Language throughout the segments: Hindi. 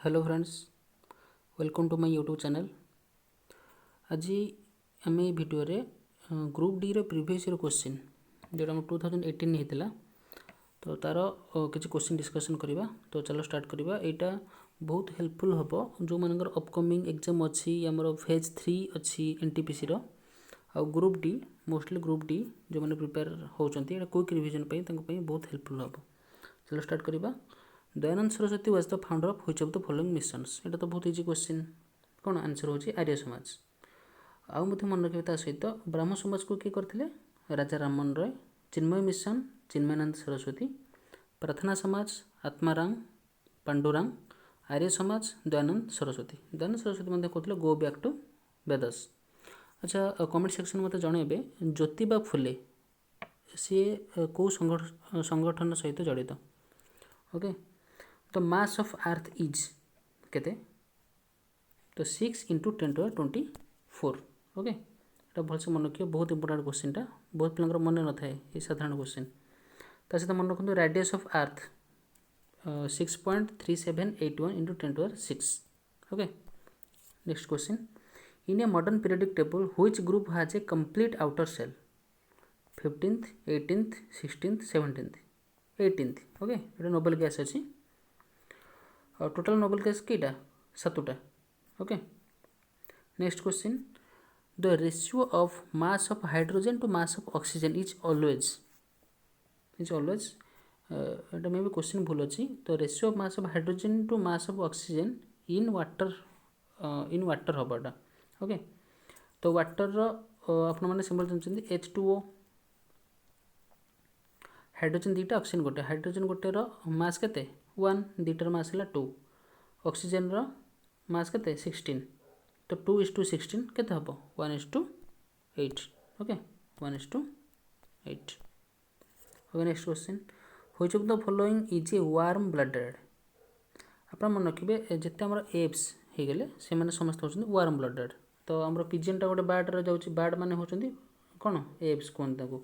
Hello friends, welcome to my YouTube channel. आज आम video group D previous year question जोटा 2018 होता तो तार किसी क्वेश्चन डिस्कसन करवा। तो चलो स्टार्ट करवा। यहाँ बहुत हेल्पफुल हम जो मान अपकमिंग एग्जाम अच्छी आमर फेज 3 अच्छी एनटीपीसी आ group D mostly group D जो मैंने प्रिपेयर होती क्विक रिविजन बहुत हेल्पफुल हम। चलो स्टार्ट करवा। Dayanand Saraswati was the founder of which of the following missions. यहाँ तो बहुत इजी क्वेश्चन। कौन आंसर होची आर्य समाज। आउ मत मन रखिए सहित ब्राह्म समाज को किए करते राजा राममोहन रॉय, चिन्मय मिशन चिन्मयानंद सरस्वती, प्रार्थना समाज आत्माराम पांडुरांग, आर्य समाज दयानंद सरस्वती। दयानंद सरस्वती मतलब कहते गो बैक टू वेदस। अच्छा, कमेंट सेक्शन मत जनइबे ज्योतिबा फुले सी कौ संगठन सहित जड़ित। ओके, तो मास ऑफ अर्थ इज केते तो 6 × 10⁻24। ओके, ये भलसे मन रखिए, बहुत इंपोर्टेंट क्वेश्चन टा, बहुत पिलांकर मन न थाए ये साधारण क्वेश्चन। ता सहित मन रखु radius of earth 6.3781 × 10⁻6। Okay, next question. In a modern periodic table which group has a complete outer shell 15th 18th 16th 17th 18th। Okay, ये नोबेल गैस अच्छी टोटल नोबेल गैस कईटा 7टा। Okay, next question. The ratio of mass of hydrogen to mass of oxygen is always एटा मे भी क्वेश्चन भूल अच्छी। तो ratio of mass of hydrogen to mass of oxygen in water हबाटा। ओके, तो वाटर आपण मैंने सिंबल जानते H2O, हाइड्रोजन दीटा ऑक्सीजन गोटे, हाइड्रोजन गोटे मास के 1, दीटार मास है 2, ऑक्सीजन मास के 16, तो 2:16 केते हम 1:8। Okay, 1:8। Okay, next question. Which of the following is a warm blooded. आप मन रखिए जिते आम एप्स हो गले से मैंने समस्त होती वार्म ब्लडेड। तो आम पिजनटा गोटे बार्ड जाऊँगी, बार्ड मैंने होती कौन एप्स कहते।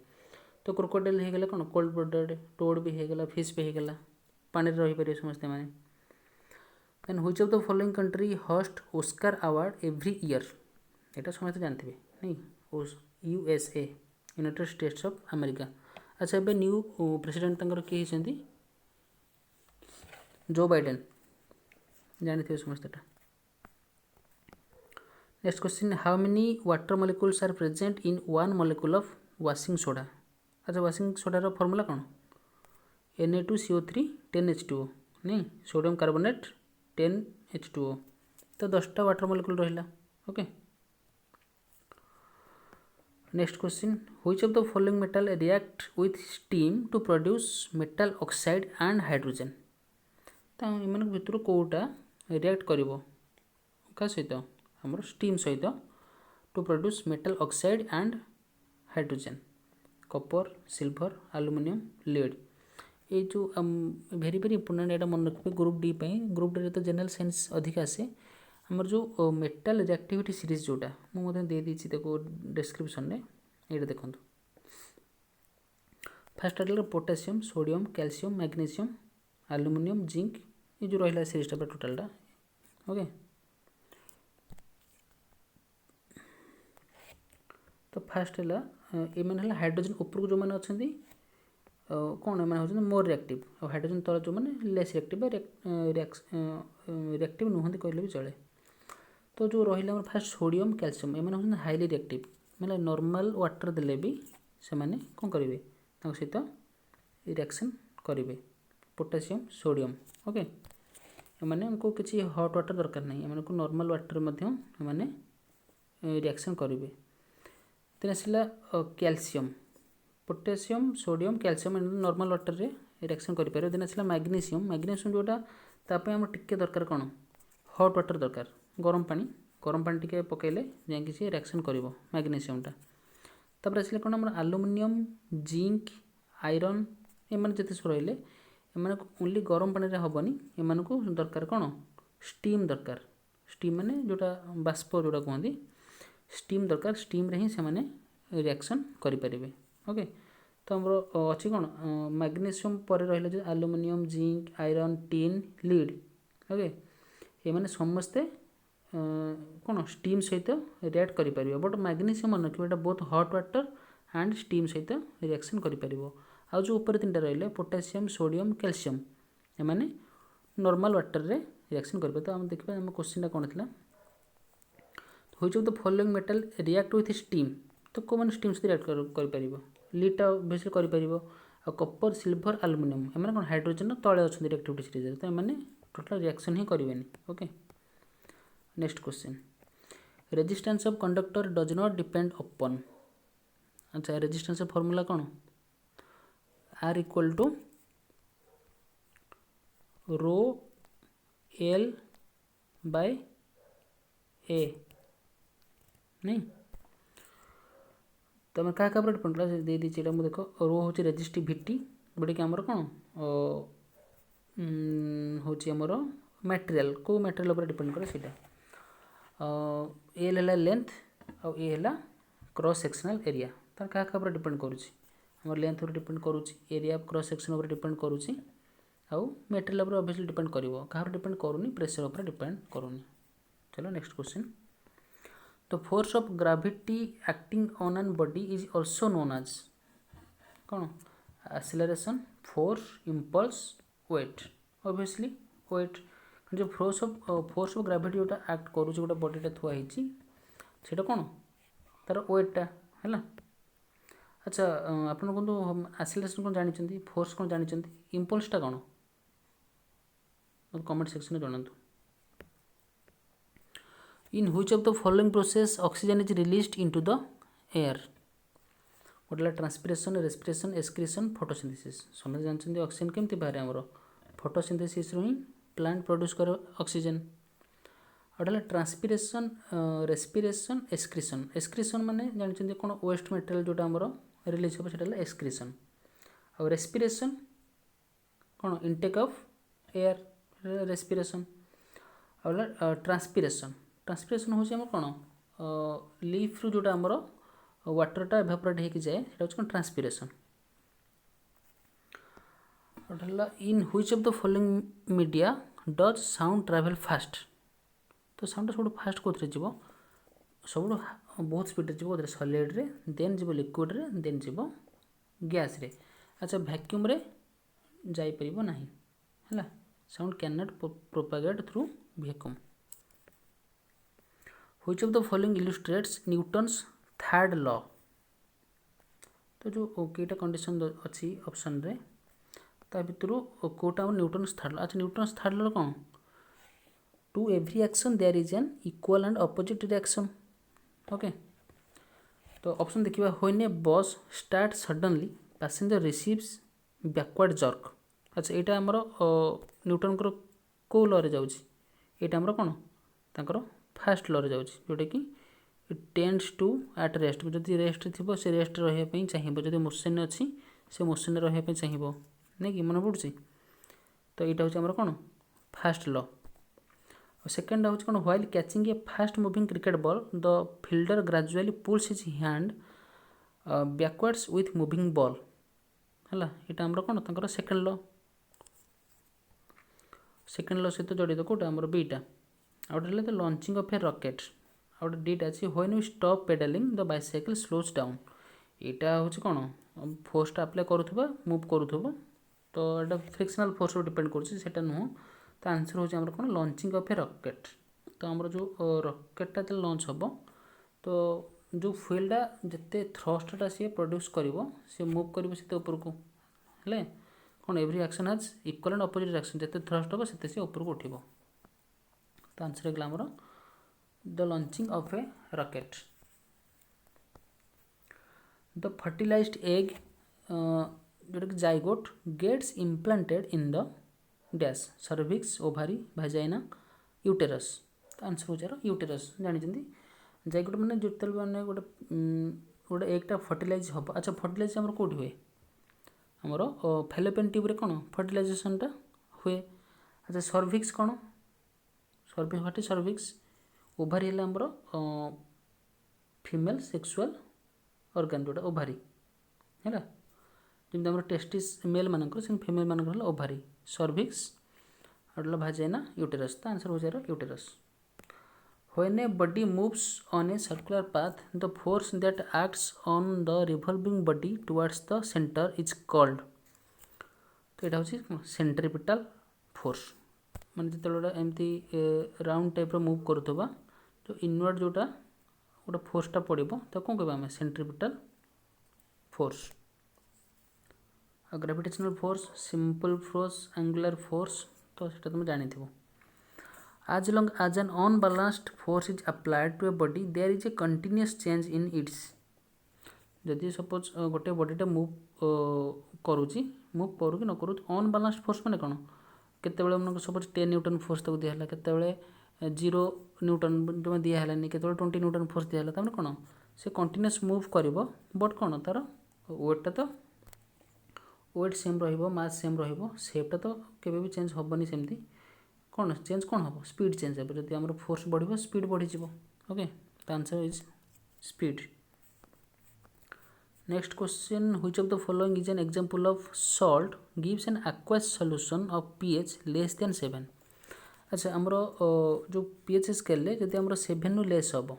तो क्रोकोडाइल हो गले कौन कोल्ड ब्लडेड, टोड भी हो गला, फिश भी हो गला, पानी रहीपर समस्ते मैंने। Then which of the following country host Oscar award every year. यहाँ समस्त जानते नहीं, USA United States of America. अच्छा, एबे न्यू प्रेसिडेंट किए होती जो बाइडेन, जानते समस्त। Next question. How many water molecules are present in one molecule of washing soda. अच्छा, वाशिंग सोडार फॉर्मूला कौन Na2CO3 10H2O नहीं, सोडियम कार्बोनेट 10H2O। तो 10टा वाटर मॉलिक्यूल रहा। Okay, next question. Which of the following metal react with steam to produce metal oxide and hydrogen. तो इन भितर कौटा रिएक्ट कर सहित आमर स्टीम सहित to produce metal oxide and hydrogen. Copper, silver, aluminium, lead. ये जो वेरी वेरी इंपोर्टेंट, यहाँ मन रखिए ग्रुप डी। ग्रुप डी तो जनरल साइंस अधिक आसे। आमर जो मेटल रिएक्टिविटी सीरीज जोटा मुझे दे दीची देखो डिस्क्रिप्शन में, ये देखो। Fast article potassium, sodium, calcium, magnesium, aluminium, zinc, ये जो रहा सीरीजटा टोटालटा। ओके, तो फास्ट है ये मैंने हाइड्रोजन उपरକୁ जो मैंने अच्छा कौन मैंने होती मोर रिएक्टिव, और हाइड्रोजन तल जो मैंने लेस रिएक्टिव रिएक्टिव नुहति कहले भी चले। तो जो रहा फास्ट सोडियम कैल्शियम एम होती हाईली रिएक्टिव, मैंने नॉर्मल वाटर देले भी से मैंने कौन करेंगे सहित रिएक्शन करेंगे। Potassium, sodium. ओके, मैंने उनको किसी हॉट वाटर दरकार नहीं, एम को नॉर्मल वाटर मैंने रिएक्शन करेंगे। देन आसला calcium, potassium, sodium, calcium normal water रे रिएक्शन करें। देन आसला मैग्नीशियम, मैग्नीशियम जोटा ताप आम टिके दरकार कौन हॉट वाटर दरकार, गरम पानी टिके पकेले जाकि सी रिएक्शन कर मैग्नीशियमटा। तापर आसले कौन आम एल्युमिनियम, जिंक, आयरन एम जिते सब रही एम ओनली गरम पानी हेनी, एम को दरकार कौन स्टीम दरकार। स्टीम माने जोटा बाष्प जोटा कहते स्टीम दरकार, स्टीम रे ही से रिएक्शन करें। ओके, तो आमर अच्छी कौन मैग्नीशियम पर रहा जो aluminium, zinc, iron, tin, lead. Okay, एमाने समस्ते कौन स्टीम सहित रिएक्ट करें बट मैग्नीशियम मन रखिए both hot water and steam सहित रिएक्शन करें आउ जो ऊपर 3टा रही पोटासियम सोडियम कैल्शियम एमाने नॉर्मल वाटर रे रिएक्शन करें तो आम देखिए आम क्वेश्चन कौन था which of the following metal react with steam तो कौन मैंने स्टीम सहित रिएक्ट करें लीटा बेस करें आ कपर सिल्वर आलुमिनियम एम कौन हाइड्रोजन तले अच्छा रिएक्टिविटी सीरीज तो एम टोटाल रिएक्शन ही करेंगे okay next question resistance of conductor does not depend upon अच्छा रेजिस्टेंस फॉर्मूला कौन R equal to rho L by A नहीं तो आम क्या डिपेंड कला दे दीजिए यहाँ देख रो हूँ रेजिस्टिविटी जोटा कि आमर कौन हूँ आमर मटेरियल को मटेरियल उपर डिपेंड करे सीटा एल है लेंथ आउ ए है क्रॉस सेक्शनल एरिया तार क्या डिपेंड करुच्ची आम लेंथ उपर डिपेंड करुच्ची एरिया क्रॉस सेक्शन उपर डिपेंड करुच्ची आउ मटेरियल उपर ऑब्वियसली डिपेंड करिवो कहाँ डिपेंड करूनी प्रेशर उपर डिपेंड करूनी चलो next question The force of gravity acting on an body is also known as कौन acceleration force impulse weight obviously weight जो force of gravity जोटा act करूँ गोटे बॉडीटा थुआ होटा कौन तार वेटटा है अच्छा आपन कहूँ acceleration कौन जानते फोर्स कौन जानते इम्पल्सटा कौन कमेंट सेक्शन में जनातु in which of the following process oxygen is released into the air गोटे ट्रांसपिरेशन रेस्पिरेशन एक्सक्रीशन फोटोसिंथेसिस समझ जानते ऑक्सीजन केमती बाहर आमर फोटोसिंथेसिस ही प्लांट प्रोड्यूस करे ऑक्सीजन गोटे ट्रांसपिरेशन रेस्पिरेशन एक्सक्रीशन एक्सक्रीशन माने जानते कौन वेस्ट मटेरियल जोटा आमर रिलीज हो सेटा एक्सक्रीशन और रेस्पिरेशन कौन इनटेक ऑफ एयर रेस्पिरेशन और ट्रांसपिरेशन ट्रांसपिरेशन हूँ आम कौन लीफ रु जोटा आमर वाटरटा एभापोरेट होकर जाए कौन transpiration in which of the following media does sound travel fast तो साउंड सब फास्ट कौन जीव सब बहुत स्पीड जीव सॉलिड रे देन जीव लिक्विड रे देन जीव गैस रे अच्छा वैक्यूम रे जाई परिबो नाही हैला sound cannot propagate through vacuum which of the following illustrates Newton's third law तो जो कईटा कंडीशन अच्छी ऑप्शन रे ता भितर कोटा न्यूटन्स थर्ड लॉ अच्छा न्यूटन्स थर्ड लॉ कौन to every action there is an equal and opposite reaction okay तो ऑप्शन देखिए when a bus start suddenly passenger receives backward jerk अच्छा यहाँ आमर न्यूटन को लॉ रे जाउछि एटा आमर कौन तांकर फास्ट लॉ रे जाउछि जोटा कि it tends to at rest जदि रेस्ट थी से रेस्ट रही चाहिए जदि मोशन अच्छी से मोशन रही चाहिए नहीं कि मन पड़ुଛି तो यहाँ हूँ आमर कौन फास्ट लॉ सेकेंड हूँ कौन while catching a fast moving cricket ball the fielder gradually pulls his hand backwards with moving ball है यहाँ आमर कौन तर सेकेंड लॉ सहित जड़ित कौटा आमर बीटा आउटे the launching of a rocket आउटे डीटा अच्छी when we stop pedalling the bicycle slows down यहाँ हूँ कौन फोर्सटा अप्लाई करूँ मुव करूँ तो यहाँ फ्रिक्शनल फोर्स डिपेंड करा नुह तो आंसर हूँ आमर कौन लॉन्चिंग ऑफ ए रॉकेट तो आमर जो रॉकेटटा जो लॉन्च हम तो जो फ्यूलटा जिते थ्रस्टटा सी प्रोड्यूस कर मुव कर उपरको हेले कौन every action has equal and opposite reaction जिते थ्रस्ट हम से सी उपरको उठिबो तो आंसर है आमर the launching of a rocket the fertilized egg जोटा कि zygote gets implanted in the dash cervix ovary vagina uterus तो आंसर हो जाए यूटेरस जानते जाइगोट मैंने जो मैंने गोटे गोटे एगटा फर्टिलाइज हम अच्छा फर्टिलाइज आम कौट हुए आमर फैलोपियन ट्यूब रे कौन फर्टिलाइजेशनटा हुए अच्छा सर्विक्स कौन cervix what is cervix ovary है आमर फीमेल सेक्सुअल ऑर्गन जोटा ओभारी है जमी आम टेस्टिस मेल मानक फीमेल मानक ओभारी सर्विक्स आउट भाजेना यूटेरस तो आंसर हो जाएगा uterus When a body moves on a circular path, the force that acts on the revolving body towards the center is called तो यहाँ हूँ सेंट्रिपिटल फोर्स माने जो एमती राउंड टाइप मुव करुवा जो इनवर्ड जोटा गोटे फोर्सटा पड़ो तो कौन कह आम centripetal force gravitational force simple force angular force तो सीटा तुम जानी as long as an unbalanced force is applied to a body there is a continuous change in its जदि सपोज गोटे बॉडीटा मुव करुच्ची मुव करू कि न करू अनबालान्सड फोर्स मैंने कौन केतबेले मन सपोज 10 न्यूटन फोर्स तक दिहला केतबेले 0 न्यूटन जमा दिहलानी केतबेले 20 न्यूटन फोर्स दिहला तमने कौन से कंटिन्यूअस मुव करिवो बट कौन तार वेटटा तो वेट सेम रहिबो मास सेम रहिबो शेपटा तो केबे भी चेंज होबनी सेमती कौन चेंज कौन हम स्पीड चेंज हे जब आम फोर्स बढ़ स्पीड बढ़ी ओके तो answer is speed next question which of the following is an example of salt gives an aqueous solution of pH less than 7 अच्छा आमर जो पीएच स्केल जब आम 7 रु लेस हम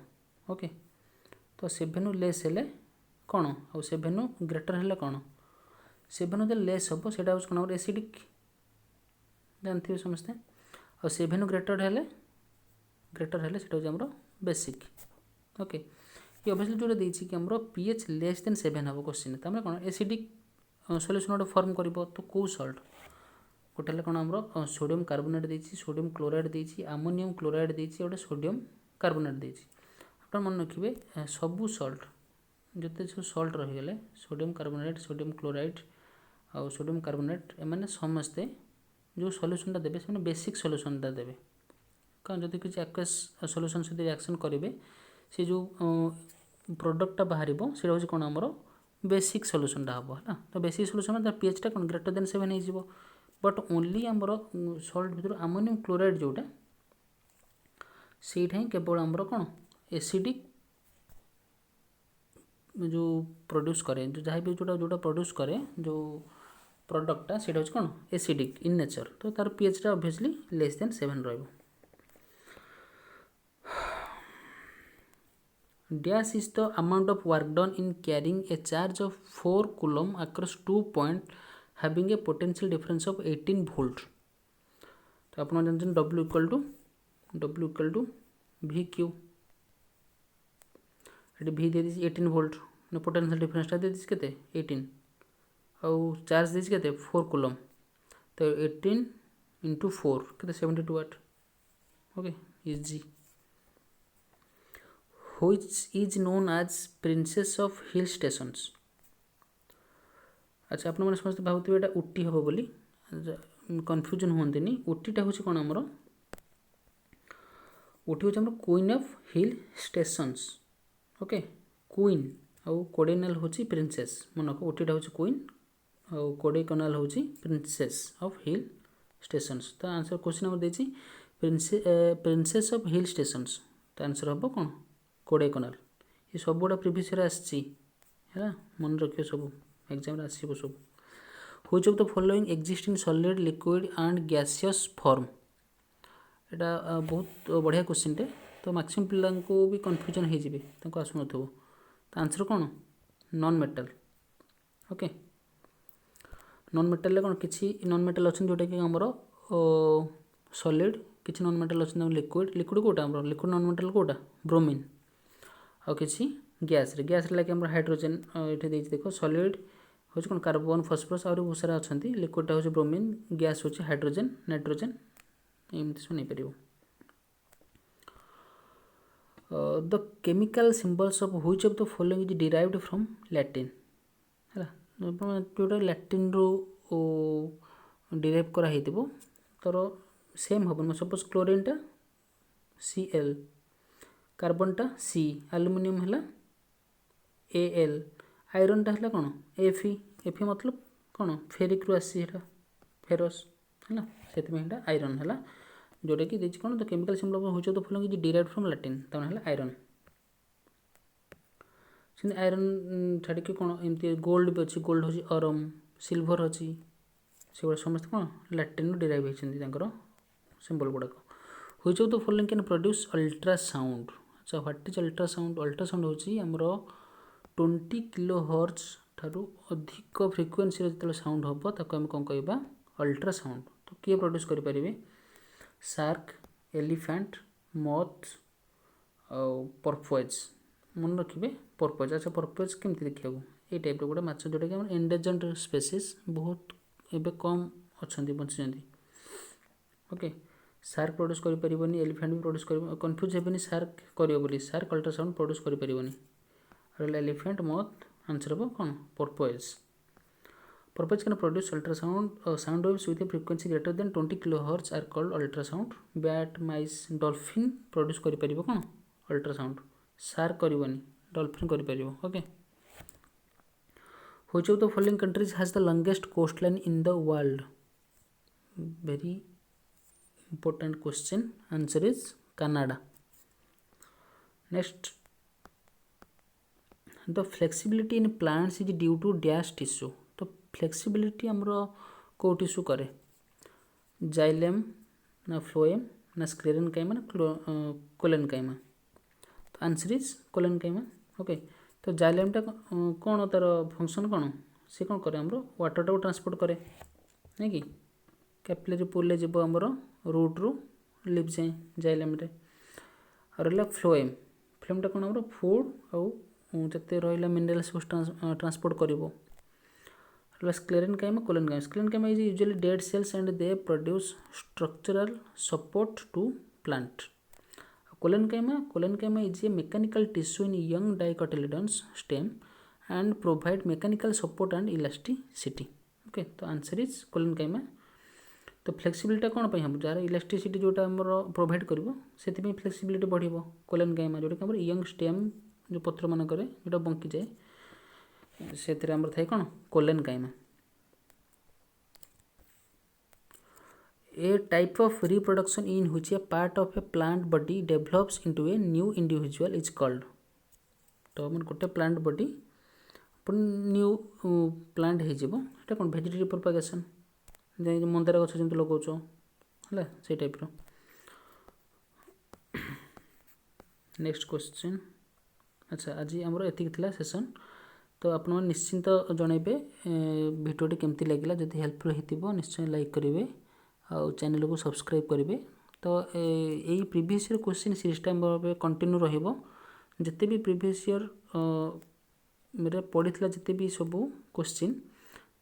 ओके तो 7 रु लेस हेले कौन आ 7 रु ग्रेटर हेले कौन 7 रु लेस हम से कौन एसिडिक जानते समस्ते और 7 ग्रेटर हेले सेटा होची हमरो बेसिक ओके ये ऑब्वियसली जोटा देछि कि हमरो पीएच लेस देन 7 हबो क्वेश्चन तमरे कोन एसिडिक सॉल्यूशन ओटे फॉर्म करबो तो को सॉल्ट गोटे ले कोन हमरो सोडियम कार्बोनेट देछि सोडियम क्लोराइड देछि अमोनियम क्लोराइड देछि ओटे सोडियम कार्बोनेट देछि अपन मन रखिबे सबु सॉल्ट जते सब सॉल्ट रहि गेले सोडियम कार्बोनेट सोडियम क्लोराइड और सोडियम कार्बोनेट एमाने समस्ते जो सॉल्यूशनटा देबे से बेसिक सॉल्यूशनटा देबे कारण जदि किसी एक्वस सॉल्यूशन सहित रिएक्शन करेंगे से जो प्रोडक्टटा बाहर से हूँ कौन आमर बेसिक सॉल्यूशनटा हम है तो बेसिक सॉल्यूशन तार पीएचटा कौन ग्रेटर देन 7 हो बट ओनली आमर सॉल्ट भर अमोनियम क्लोराइड जोटा से केवल आमर कौन एसिडिक जो प्रोड्यूस करे जो जहाँ भी जोटा प्रोड्यूस करे जो प्रोडक्टटा से कौन एसिडिक इन नेचर तो तार पीएचटा ऑब्वियसली लेस देन 7 रहिबो dash is the amount of work done in carrying a charge of 4 coulomb across 2 points having a potential difference of 18 volt तो आप जानते W equal to V Q ये V दे दी 18 वोल्ट पोटेंशियल डिफरेंसटा दे दी केते 18 आउ चार्ज दे केते 4 कूलम तो 18 इंटू 4 केते 72 वाट ओके इज जी which is known as princess of hill stations अच्छा आप समस्त भावुवे एटा उटी हम बोली कन्फ्यूजन हुंतनी उटीटा हूँ कौन आमर उटी हूँ आम queen of hill stations okay queen आउ कोडेनाल हूँ प्रिंसेस मन को उटीटा हूँ क्वीन आउ कोडेकनाल हूँ प्रिंसेस ऑफ हिल स्टेशंस तो आंसर क्वेश्चन नंबर देछि प्रिंसेस ऑफ हिल स्टेशंस तो आंसर हम कौन कोडेकनाल ये सब गुड़ा प्रीवियस ईयर आसी है मन रखिए सब एग्जाम आसो सब which of the following exist in solid liquid and gaseous form एटा बहुत बढ़िया क्वेश्चन टे तो मैक्सिमम पिला को भी कन्फ्यूजन हो जाए आसुन तो आंसर कौन non metal okay non metal कौन किसी नॉन मेटल अच्छा जोटा कि आमर सॉलिड किसी नॉन मेटल अच्छा लिक्विड लिक्विड कोटा आमर लिक्विड नॉन मेटल कोटा ब्रोमीन आ किसी गैस लगे आम हाइड्रोजेन ये देख सॉलिड हूँ कौन कार्बन फॉस्फोरस और बहुत सारा अच्छा लिक्विडटा हूँ ब्रोमीन गैस हूँ हाइड्रोजेन नाइट्रोजेन एमती सब नहीं पार the chemical symbols of which of the following is derived from Latin है जोटा लैटिन रू डिराइव कराई तर सेम हम सपोज क्लोरीनटा Cl कार्बनटा C एल्युमिनियम है Al आयरनटा है कौन Fe मतलब कौन फेरिक रू आसी फेरस है से आयरन है जोटा कि देखिए कौन the chemical symbol of which of the following is derived from Latin तमें आयरन से आयरन छाड़ी कौन एमती गोल्ड भी अच्छी गोल्ड हूँ अरम सिल्वर अच्छी से समस्त कौन लैटिन डिराइव होती सिंबल गुड़ाक which of the following can produce ultrasound अच्छा व्हाट इज अल्ट्रासाउंड अल्ट्रासाउंड होची हमर 20 किलोहर्ट्ज ठारू अधिक फ्रिक्वेन्सी रे जतले साउंड होबो ताको हम कोन कहबा अल्ट्रासाउंड तो किए प्रोड्यूस करि परिबे शार्क एलिफेंट मथ पर्पोज मन रखिए पर्पोज अच्छा पर्पोज केमती देखा ये टाइप गोटे माछ जोटा कि एंडेजर्ड स्पेसीज बहुत एवं कम अच्छा बची ओके शार्क प्रोड्यूस कर एलिफेंट भी प्रोड्यूस कर कन्फ्यूज हेनी शार्क कर शार्क अल्ट्रासाउंड प्रोड्यूस कर एलिफेंट मथ आंसर हम कौन purpose purpose can produce ultrasound sound waves with a frequency greater than 20 kilohertz are called ultrasound bat mice dolphin produce कर कौन अल्ट्रासाउंड शार्क करनी डॉल्फिन कर okay which of the following countries has the longest coastline in the world very important question answer is Canada next the flexibility in plants is due to dash tissue तो flexibility हमरो को टिश्यू करे जाइलेम ना फ्लोएम ना स्क्लेरेनकाइमा ना कोलेनकाइमा तो आंसर इज कोलेनकाइमा ओके तो जाइलेमटा कौन तार फंक्शन कौन सी कौन करे हमरो वाटर को ट्रांसपोर्ट करे नहीं कि कैपिलरी पूल जीव आमर रूट रु लिप जाए जाइलेम रे रहा फ्लोएम फ्लोएमटा कौन आमर फूड आते रहा मिनरल्स ट्रांसपोर्ट कर sclerenchyma collenchyma sclerenchyma is usually dead cells and they produce structural support to plant collenchyma is a mechanical tissue in young dicotyledons stem and provide mechanical support and elasticity okay तो आंसर इज कोलेनकाइमा तो फ्लेक्सिबिलिटी कौन पे हम जार इलास्टिसिटी जोटा आमर प्रोवाइड कर से फ्लेक्सिबिलिटी बढ़ कोलेनकाइमा जोटा कि यंग स्टेम जो पत्र मानक जोटा बंकी जाए से थाए कौन collenchyma A type of reproduction in which A part of A plant body develops into a new individual is called तो मैं गोटे प्लांट बॉडी न्यू प्लांट हो कौन वेजिटेटिव प्रोपागेशन मंदार गछ जमी लगाच है से टाइप नेक्स्ट क्वेश्चन अच्छा आज आमर एतिक थिला सेशन तो आपण निश्चिंत जनइबे भिडियोटी केमती लगिला जदि हेल्पफुल होइतिबो निश्चय लाइक करेंगे आउ चैनल को सब्सक्राइब करेंगे तो यही प्रीवियस ईयर क्वेश्चन सीरीजटा कंटिन्यू रहिबो जिते भी प्रीवियस ईयर मेरे पढ़ी जिते भी सब क्वेश्चन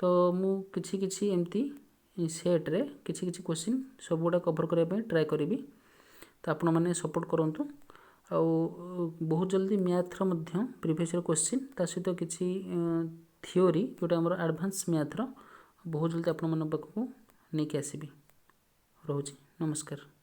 तो मु किछि किछि एमती सेट रे किछि किछि क्वेश्चन सब गुड़ा कवर करने ट्राए करी तो आपण मैंने सपोर्ट करूँ आउ बहुत जल्दी मैथ्र प्रीवियस ईयर क्वेश्चन ता सहित किछि थियोरी जोटा आमर एडवांस मैथ्र बहुत जल्दी आपण मन पाखु नहीं आसबि रोची नमस्कार।